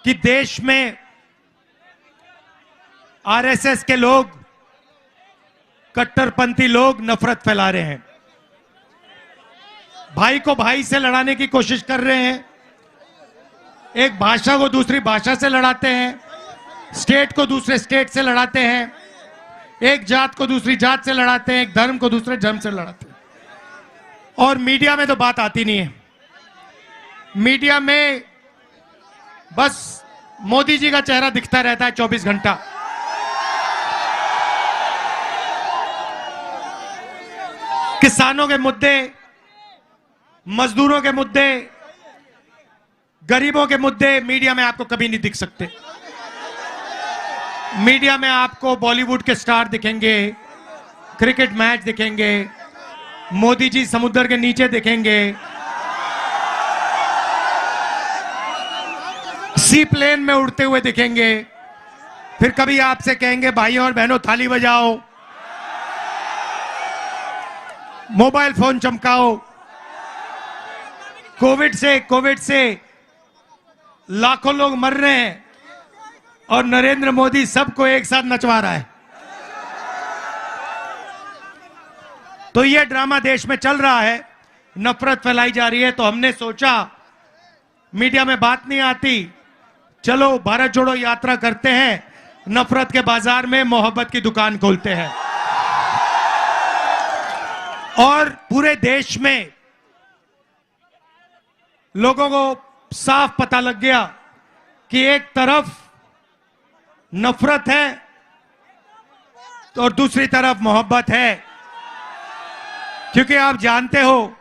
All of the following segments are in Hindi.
कि देश में आरएसएस के लोग, कट्टरपंथी लोग नफरत फैला रहे हैं, भाई को भाई से लड़ाने की कोशिश कर रहे हैं, एक भाषा को दूसरी भाषा से लड़ाते हैं, स्टेट को दूसरे स्टेट से लड़ाते हैं, एक जात को दूसरी जात से लड़ाते हैं, एक धर्म को दूसरे धर्म से लड़ाते हैं। और मीडिया में तो बात आती नहीं है। मीडिया में बस मोदी जी का चेहरा दिखता रहता है 24 घंटा। किसानों के मुद्दे, मजदूरों के मुद्दे, गरीबों के मुद्दे मीडिया में आपको कभी नहीं दिख सकते। मीडिया में आपको बॉलीवुड के स्टार दिखेंगे, क्रिकेट मैच दिखेंगे, मोदी जी समुद्र के नीचे दिखेंगे, सी प्लेन में उड़ते हुए दिखेंगे, फिर कभी आपसे कहेंगे भाइयों और बहनों ताली बजाओ, मोबाइल फोन चमकाओ। कोविड से लाखों लोग मर रहे हैं और नरेंद्र मोदी सबको एक साथ नचवा रहा है। तो ये ड्रामा देश में चल रहा है, नफरत फैलाई जा रही है। तो हमने सोचा मीडिया में बात नहीं आती, चलो भारत जोड़ो यात्रा करते हैं, नफरत के बाजार में मोहब्बत की दुकान खोलते हैं। और पूरे देश में लोगों को साफ पता लग गया कि एक तरफ नफरत है और दूसरी तरफ मोहब्बत है। क्योंकि आप जानते हो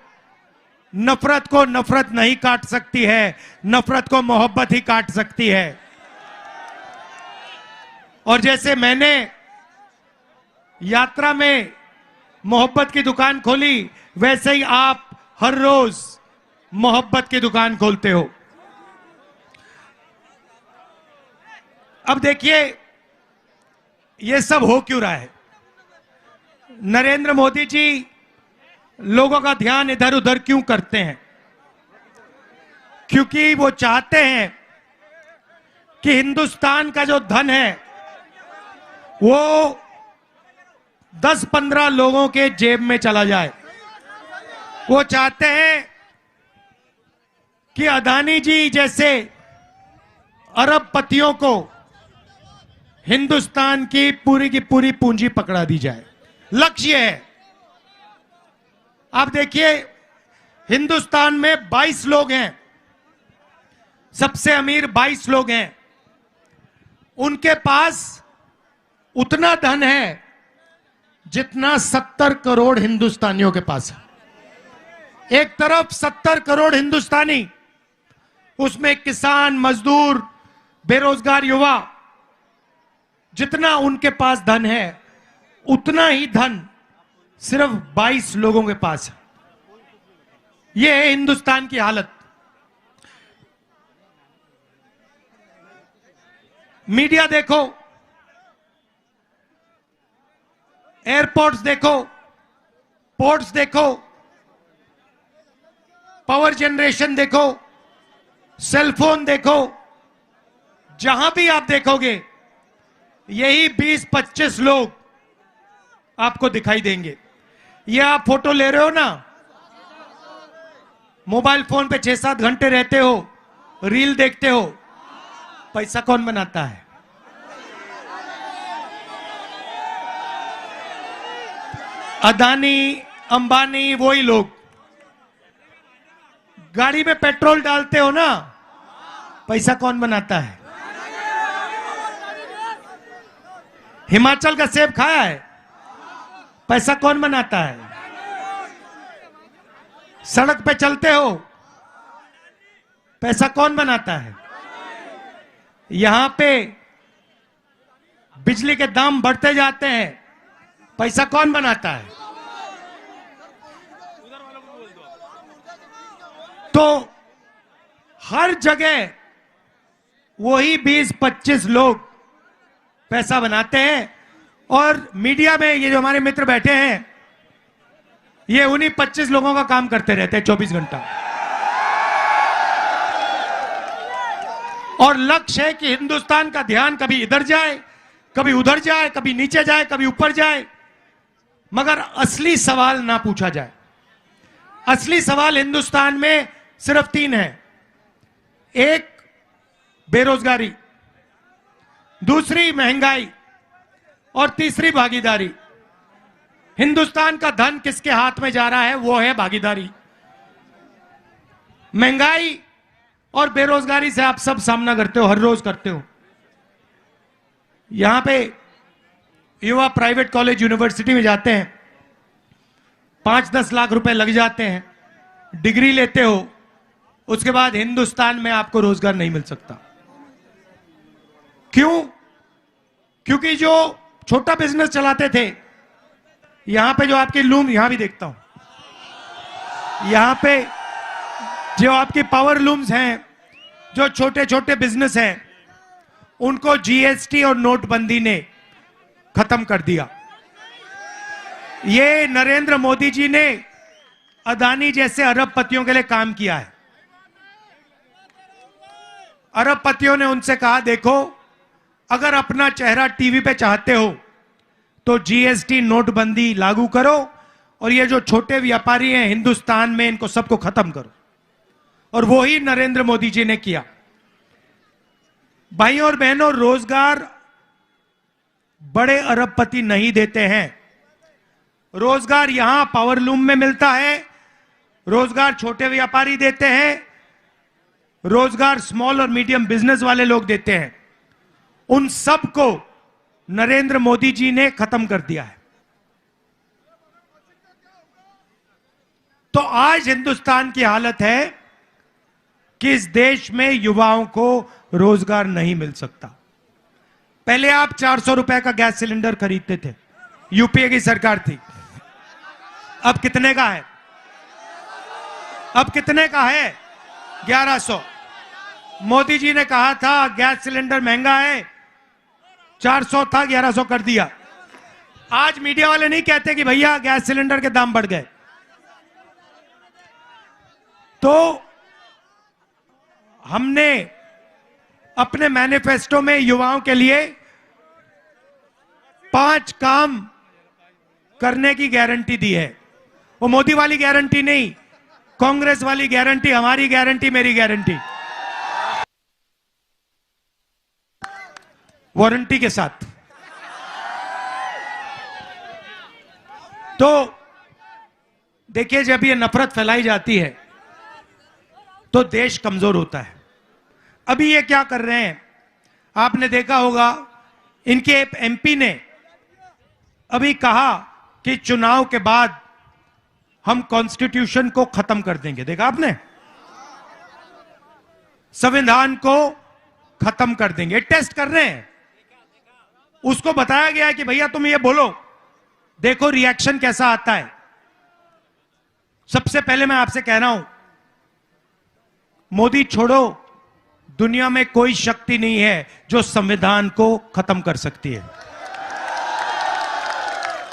नफरत को नफरत नहीं काट सकती है, नफरत को मोहब्बत ही काट सकती है। और जैसे मैंने यात्रा में मोहब्बत की दुकान खोली, वैसे ही आप हर रोज मोहब्बत की दुकान खोलते हो। अब देखिए ये सब हो क्यों रहा है। नरेंद्र मोदी जी लोगों का ध्यान इधर उधर क्यों करते हैं? क्योंकि वो चाहते हैं कि हिंदुस्तान का जो धन है वो 10-15 लोगों के जेब में चला जाए। वो चाहते हैं कि अदानी जी जैसे अरबपतियों को हिंदुस्तान की पूरी पूंजी पकड़ा दी जाए। लक्ष्य है। आप देखिए हिंदुस्तान में 22 लोग हैं, सबसे अमीर 22 लोग हैं, उनके पास उतना धन है जितना 70 करोड़ हिंदुस्तानियों के पास है। एक तरफ 70 करोड़ हिंदुस्तानी, उसमें किसान, मजदूर, बेरोजगार युवा, जितना उनके पास धन है उतना ही धन सिर्फ 22 लोगों के पास है। यह है हिंदुस्तान की हालत। मीडिया देखो, एयरपोर्ट्स देखो, पोर्ट्स देखो, पावर जनरेशन देखो, सेलफोन देखो, जहां भी आप देखोगे यही 20-25 लोग आपको दिखाई देंगे। ये आप फोटो ले रहे हो ना, मोबाइल फोन पे 6-7 घंटे रहते हो, रील देखते हो, पैसा कौन बनाता है? अदानी, अंबानी, वही लोग। गाड़ी में पेट्रोल डालते हो ना, पैसा कौन बनाता है? हिमाचल का सेब खाया है, पैसा कौन बनाता है? सड़क पे चलते हो, पैसा कौन बनाता है? यहां पे बिजली के दाम बढ़ते जाते हैं, पैसा कौन बनाता है? तो हर जगह वही 20-25 लोग पैसा बनाते हैं। और मीडिया में ये जो हमारे मित्र बैठे हैं, ये उन्हीं 25 लोगों का काम करते रहते हैं 24 घंटा। और लक्ष्य है कि हिंदुस्तान का ध्यान कभी इधर जाए, कभी उधर जाए, कभी नीचे जाए, कभी ऊपर जाए, मगर असली सवाल ना पूछा जाए। असली सवाल हिंदुस्तान में सिर्फ 3 है। एक, बेरोजगारी, दूसरी महंगाई, और तीसरी भागीदारी। हिंदुस्तान का धन किसके हाथ में जा रहा है? वो है भागीदारी। महंगाई और बेरोजगारी से आप सब सामना करते हो, हर रोज करते हो। यहां पे युवा प्राइवेट कॉलेज यूनिवर्सिटी में जाते हैं, 5-10 लाख रुपए लग जाते हैं, डिग्री लेते हो, उसके बाद हिंदुस्तान में आपको रोजगार नहीं मिल सकता। क्यों? क्योंकि जो छोटा बिजनेस चलाते थे, यहां पे जो आपकी लूम, यहां भी देखता हूं, यहां पे जो आपकी पावर लूम्स हैं, जो छोटे छोटे बिजनेस हैं, उनको जीएसटी और नोटबंदी ने खत्म कर दिया। ये नरेंद्र मोदी जी ने अदानी जैसे अरबपतियों के लिए काम किया है। अरबपतियों ने उनसे कहा, देखो अगर अपना चेहरा टीवी पे चाहते हो तो जीएसटी नोटबंदी लागू करो, और ये जो छोटे व्यापारी हैं हिंदुस्तान में, इनको सबको खत्म करो। और वो ही नरेंद्र मोदी जी ने किया। भाइयों और बहनों, रोजगार बड़े अरबपति नहीं देते हैं। रोजगार यहां पावरलूम में मिलता है, रोजगार छोटे व्यापारी देते हैं, रोजगार स्मॉल और मीडियम बिजनेस वाले लोग देते हैं। उन सब को नरेंद्र मोदी जी ने खत्म कर दिया है। तो आज हिंदुस्तान की हालत है कि इस देश में युवाओं को रोजगार नहीं मिल सकता। पहले आप 400 रुपए का गैस सिलेंडर खरीदते थे, यूपीए की सरकार थी। अब कितने का है? अब कितने का है? 1100। मोदी जी ने कहा था गैस सिलेंडर महंगा है, 400 था, 1100 कर दिया। आज मीडिया वाले नहीं कहते कि भैया गैस सिलेंडर के दाम बढ़ गए। तो हमने अपने मैनिफेस्टो में युवाओं के लिए 5 काम करने की गारंटी दी है। वो मोदी वाली गारंटी नहीं, कांग्रेस वाली गारंटी, हमारी गारंटी, मेरी गारंटी, वारंटी के साथ। तो देखिए, जब ये नफरत फैलाई जाती है तो देश कमजोर होता है। अभी ये क्या कर रहे हैं, आपने देखा होगा, इनके एमपी ने अभी कहा कि चुनाव के बाद हम कॉन्स्टिट्यूशन को खत्म कर देंगे। देखा आपने? संविधान को खत्म कर देंगे। टेस्ट कर रहे हैं। उसको बताया गया है कि भैया तुम ये बोलो, देखो रिएक्शन कैसा आता है। सबसे पहले मैं आपसे कह रहा हूं, मोदी छोड़ो, दुनिया में कोई शक्ति नहीं है जो संविधान को खत्म कर सकती है।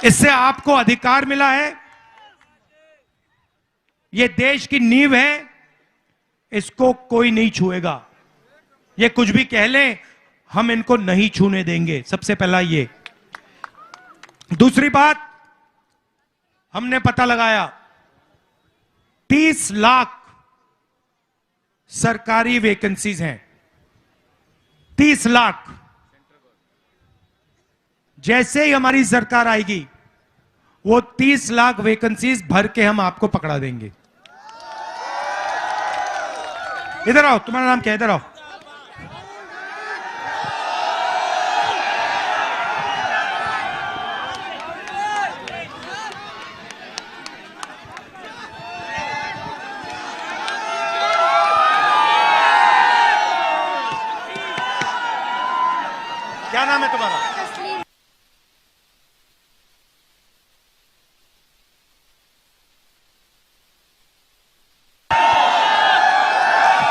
इससे आपको अधिकार मिला है, यह देश की नींव है, इसको कोई नहीं छुएगा। ये कुछ भी कह लें, हम इनको नहीं छूने देंगे। सबसे पहला ये। दूसरी बात, हमने पता लगाया 30 लाख सरकारी वैकेंसीज हैं। 30 लाख। जैसे ही हमारी सरकार आएगी, वो 30 लाख वैकेंसीज भर के हम आपको पकड़ा देंगे। इधर आओ, तुम्हारा नाम क्या है? इधर आओ। क्या नाम है तुम्हारा?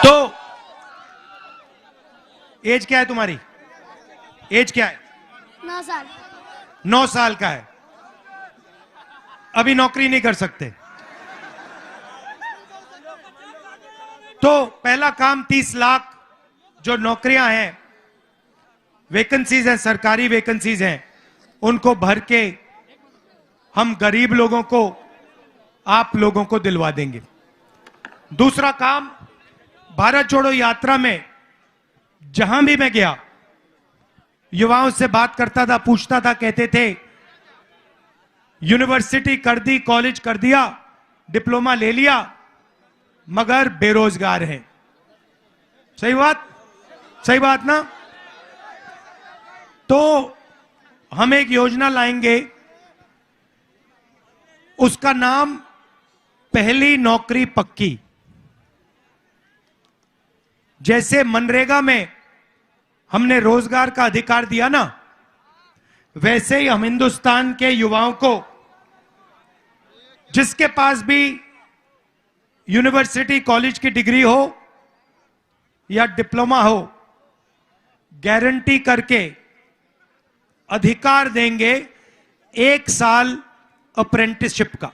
तो एज क्या है तुम्हारी? एज क्या है? 9 साल। 9 साल का है। अभी नौकरी नहीं कर सकते। तो पहला काम 30 लाख जो नौकरियां हैं, वैकेंसीज हैं, सरकारी वैकेंसीज हैं, उनको भर के हम गरीब लोगों को, आप लोगों को दिलवा देंगे। दूसरा काम, भारत जोड़ो यात्रा में जहां भी मैं गया, युवाओं से बात करता था, पूछता था, कहते थे यूनिवर्सिटी कर दी, कॉलेज कर दिया, डिप्लोमा ले लिया, मगर बेरोजगार हैं। सही बात, सही बात ना? तो हम एक योजना लाएंगे, उसका नाम पहली नौकरी पक्की। जैसे मनरेगा में हमने रोजगार का अधिकार दिया ना, वैसे ही हम हिंदुस्तान के युवाओं को, जिसके पास भी यूनिवर्सिटी कॉलेज की डिग्री हो या डिप्लोमा हो, गारंटी करके अधिकार देंगे 1 साल अप्रेंटिसशिप का।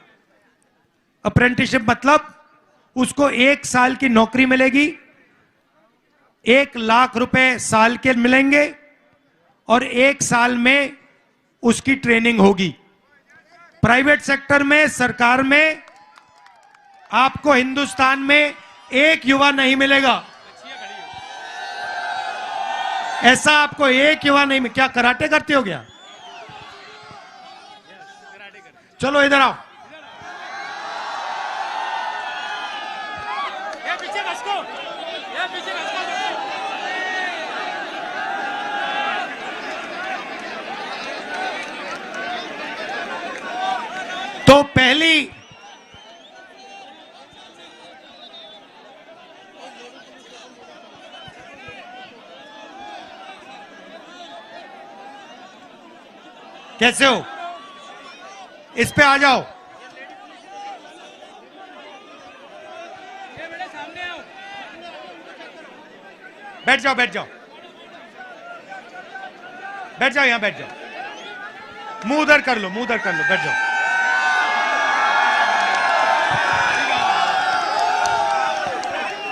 अप्रेंटिसशिप मतलब उसको 1 साल की नौकरी मिलेगी, 1 लाख रुपए साल के मिलेंगे और 1 साल में उसकी ट्रेनिंग होगी। प्राइवेट सेक्टर में, सरकार में आपको हिंदुस्तान में एक युवा नहीं मिलेगा। ऐसा आपको एक युवा नहीं मिलेगा। क्या कराटे करते हो क्या? चलो इधर आओ। तो पहली कैसे हो? इस पे आ जाओ। बैठ जाओ, बैठ जाओ, बैठ जाओ, यहां बैठ जाओ। मुंह उधर कर लो, मुंह उधर कर लो, बैठ जाओ।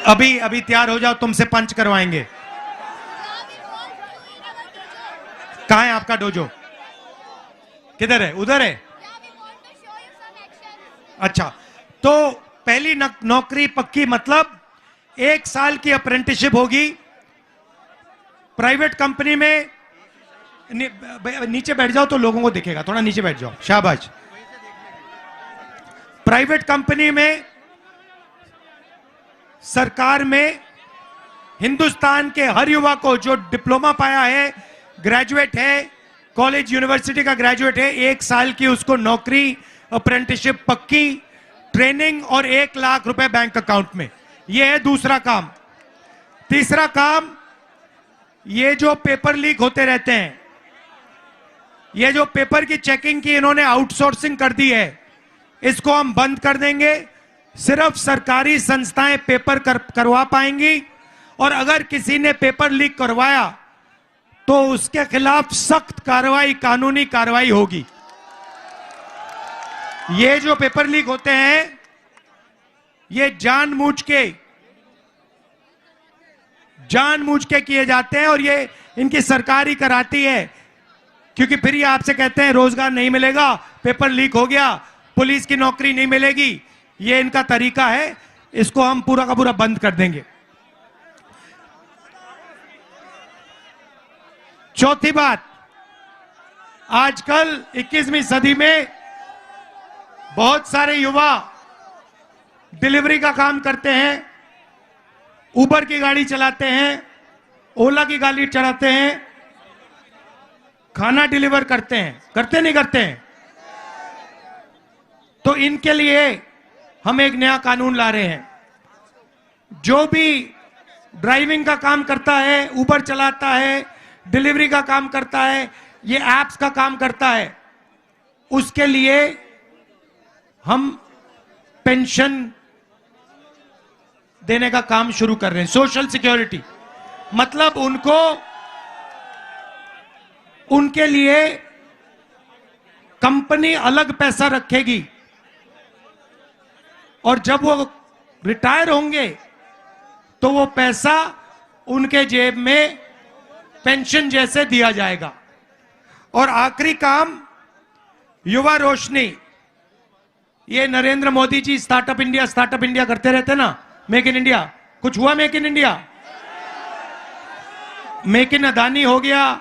अभी तैयार हो जाओ, तुमसे पंच करवाएंगे। कहां है आपका डोजो? किधर है? उधर है। अच्छा, तो पहली नौकरी पक्की मतलब 1 साल की अप्रेंटिसशिप होगी प्राइवेट कंपनी में। नीचे बैठ जाओ तो लोगों को दिखेगा, थोड़ा नीचे बैठ जाओ, शाबाश। प्राइवेट कंपनी में, सरकार में, हिंदुस्तान के हर युवा को जो डिप्लोमा पाया है, ग्रेजुएट है, कॉलेज यूनिवर्सिटी का ग्रेजुएट है, 1 साल की उसको नौकरी, अप्रेंटिसशिप पक्की, ट्रेनिंग और 1 लाख रुपए बैंक अकाउंट में। यह है दूसरा काम। तीसरा काम, ये जो पेपर लीक होते रहते हैं, ये जो पेपर की चेकिंग की इन्होंने आउटसोर्सिंग कर दी है, इसको हम बंद कर देंगे। सिर्फ सरकारी संस्थाएं पेपर करवा पाएंगी और अगर किसी ने पेपर लीक करवाया तो उसके खिलाफ सख्त कार्रवाई, कानूनी कार्रवाई होगी। ये जो पेपर लीक होते हैं, ये जानबूझ के किए जाते हैं और ये इनकी सरकार ही कराती है, क्योंकि फिर ये आपसे कहते हैं रोजगार नहीं मिलेगा, पेपर लीक हो गया, पुलिस की नौकरी नहीं मिलेगी। ये इनका तरीका है, इसको हम पूरा का पूरा बंद कर देंगे। चौथी बात, आजकल 21वीं सदी में बहुत सारे युवा डिलीवरी का काम करते हैं, उबर की गाड़ी चलाते हैं, ओला की गाड़ी चलाते हैं, खाना डिलीवर करते हैं। करते नहीं करते हैं? तो इनके लिए हम एक नया कानून ला रहे हैं। जो भी ड्राइविंग का काम करता है, उबर चलाता है, डिलीवरी का काम करता है, ये एप्स का काम करता है, उसके लिए हम पेंशन देने का काम शुरू कर रहे हैं। सोशल सिक्योरिटी मतलब उनके लिए कंपनी अलग पैसा रखेगी और जब वो रिटायर होंगे तो वो पैसा उनके जेब में पेंशन जैसे दिया जाएगा। और आखिरी काम, युवा रोशनी। ये नरेंद्र मोदी जी स्टार्टअप इंडिया करते रहते ना, मेक इन इंडिया। कुछ हुआ make in India? Make in Adani हो गया,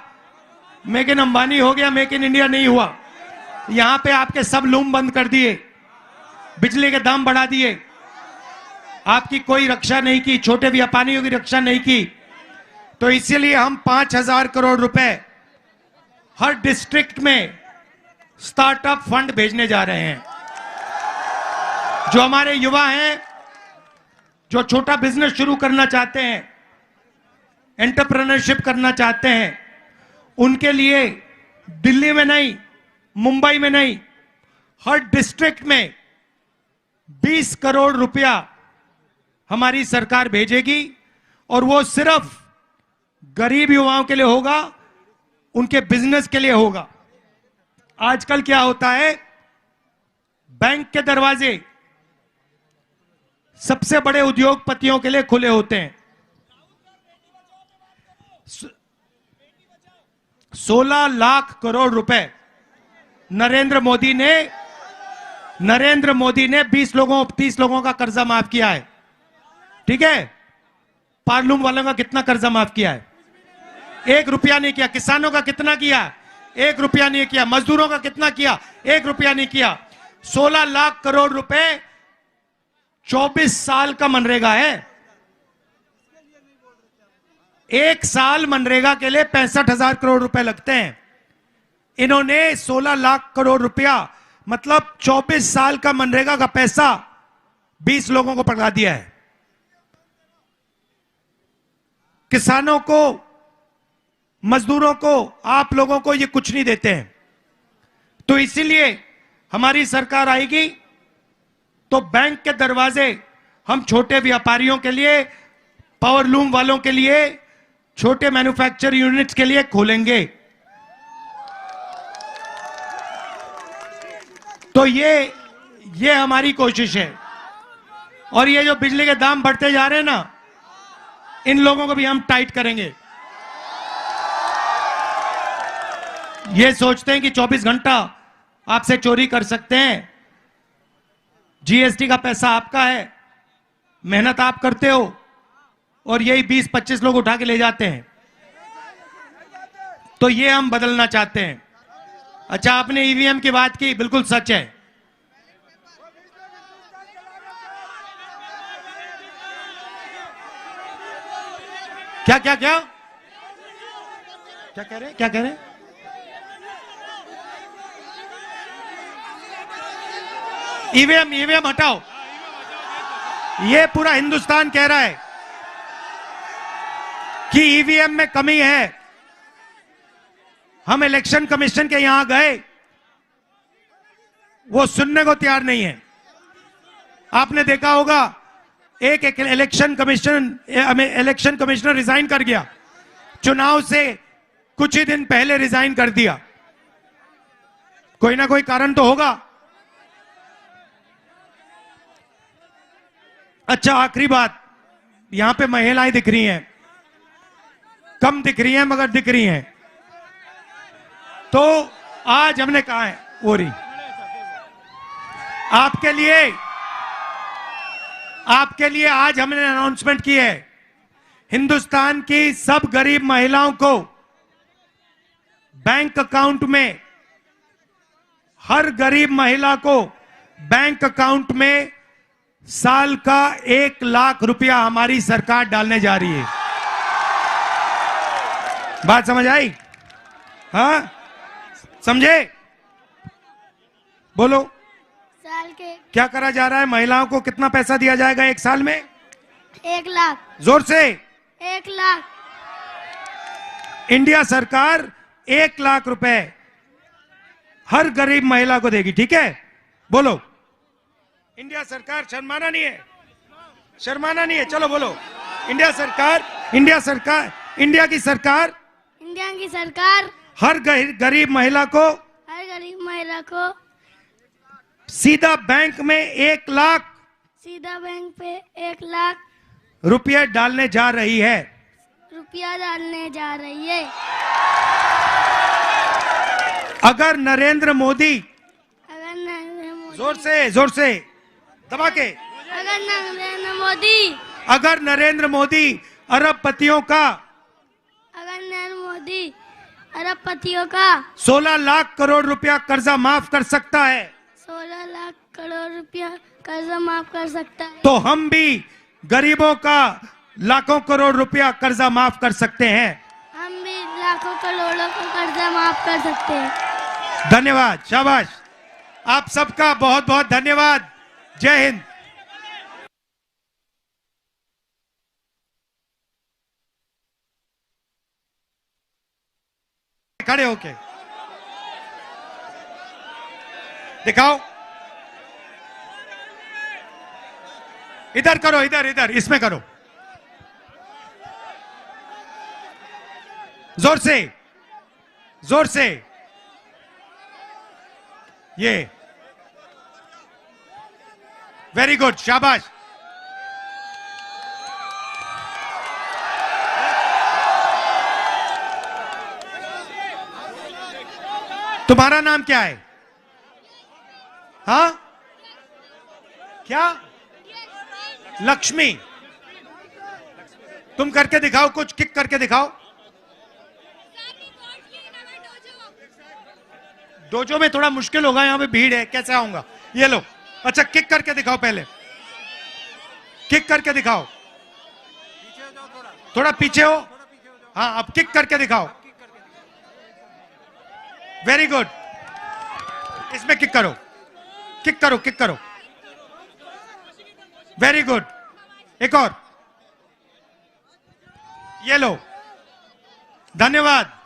मेक इन अंबानी हो गया, मेक इन इंडिया नहीं हुआ। यहां पे आपके सब लूम बंद कर दिए, बिजली के दाम बढ़ा दिए, आपकी कोई रक्षा नहीं की, छोटे व्यापारियों की रक्षा नहीं की। तो इसीलिए हम 5,000 करोड़ रुपए हर डिस्ट्रिक्ट में स्टार्टअप फंड भेजने जा रहे हैं। जो हमारे युवा हैं, जो छोटा बिजनेस शुरू करना चाहते हैं, एंटरप्रेन्योरशिप करना चाहते हैं, उनके लिए दिल्ली में नहीं, मुंबई में नहीं, हर डिस्ट्रिक्ट में 20 करोड़ रुपया हमारी सरकार भेजेगी। और वो सिर्फ गरीब युवाओं के लिए होगा, उनके बिजनेस के लिए होगा। आजकल क्या होता है, बैंक के दरवाजे सबसे बड़े उद्योगपतियों के लिए खुले होते हैं। 16 लाख करोड़ रुपए नरेंद्र मोदी ने 20 लोगों 30 लोगों का कर्जा माफ किया है। ठीक है, पार्लूम वालों का कितना कर्जा माफ किया है? 1 रुपया नहीं किया। किसानों का कितना किया? 1 रुपया नहीं किया। मजदूरों का कितना किया? 1 रुपया नहीं किया। 16 लाख करोड़ रुपए 24 साल का मनरेगा है। 1 साल मनरेगा के लिए 65,000 करोड़ रुपए लगते हैं। इन्होंने 16 लाख करोड़ रुपया मतलब 24 साल का मनरेगा का पैसा 20 लोगों को पकड़ा दिया है। किसानों को, मजदूरों को, आप लोगों को ये कुछ नहीं देते हैं। तो इसीलिए हमारी सरकार आएगी तो बैंक के दरवाजे हम छोटे व्यापारियों के लिए, पावर लूम वालों के लिए, छोटे मैन्युफैक्चर यूनिट्स के लिए खोलेंगे। तो ये हमारी कोशिश है। और ये जो बिजली के दाम बढ़ते जा रहे हैं ना, इन लोगों को भी हम टाइट करेंगे। ये सोचते हैं कि 24 घंटा आपसे चोरी कर सकते हैं। जीएसटी का पैसा आपका है, मेहनत आप करते हो, और यही 20-25 लोग उठा के ले जाते हैं। तो ये हम बदलना चाहते हैं। अच्छा, आपने ईवीएम की बात की, बिल्कुल सच है। क्या क्या क्या क्या कह रहे, क्या कह रहे? ईवीएम हटाओ। ये पूरा हिंदुस्तान कह रहा है कि ईवीएम में कमी है। हम इलेक्शन कमीशन के यहां गए, वो सुनने को तैयार नहीं है। आपने देखा होगा, एक इलेक्शन कमिश्नर रिजाइन कर गया, चुनाव से कुछ ही दिन पहले रिजाइन कर दिया। कोई ना कोई कारण तो होगा। अच्छा, आखिरी बात, यहां पे महिलाएं दिख रही हैं, कम दिख रही हैं मगर दिख रही हैं। तो आज हमने कहा है, ओरी आपके लिए आज हमने अनाउंसमेंट की है, हिंदुस्तान की सब गरीब महिलाओं को बैंक अकाउंट में, हर गरीब महिला को बैंक अकाउंट में साल का 1 लाख रुपया हमारी सरकार डालने जा रही है। बात समझ आई? हाँ, समझे? बोलो। साल के क्या करा जा रहा है? महिलाओं को कितना पैसा दिया जाएगा 1 साल में? 1 लाख। जोर से। 1 लाख। इंडिया सरकार 1 लाख रुपए हर गरीब महिला को देगी। ठीक है, बोलो। इंडिया सरकार, शर्माना नहीं है, शर्माना नहीं है, चलो बोलो। इंडिया की सरकार हर गरीब महिला को सीधा बैंक में 1 लाख सीधा बैंक पे 1 लाख रुपये डालने जा रही है। रुपया डालने जा रही है। अगर नरेंद्र मोदी, अगर नरेंद्र मोदी जोर से दबा के, अगर नरेंद्र मोदी अरबपतियों का 16 लाख करोड़ रुपया कर्जा माफ कर सकता है, 16 लाख करोड़ रुपया कर्जा माफ कर सकता है, तो हम भी गरीबों का लाखों करोड़ रुपया कर्जा माफ कर सकते हैं। हम भी लाखों करोड़ों का कर्जा माफ कर सकते हैं। धन्यवाद, शाबाश, आप सबका बहुत बहुत धन्यवाद। जय हिंद। खड़े होके दिखाओ, इधर करो, इधर इसमें करो, जोर से ये, वेरी गुड, शाबाश। तुम्हारा नाम क्या है? हाँ, क्या? लक्ष्मी। तुम करके दिखाओ, कुछ किक करके दिखाओ। डोजो में थोड़ा मुश्किल होगा, यहां पे भीड़ है, कैसे आऊंगा? ये लो, अच्छा किक करके दिखाओ, पहले किक करके दिखाओ, थोड़ा पीछे हो, हाँ अब किक करके दिखाओ, वेरी गुड, इसमें किक करो, किक करो, वेरी गुड, एक और, ये लो, धन्यवाद।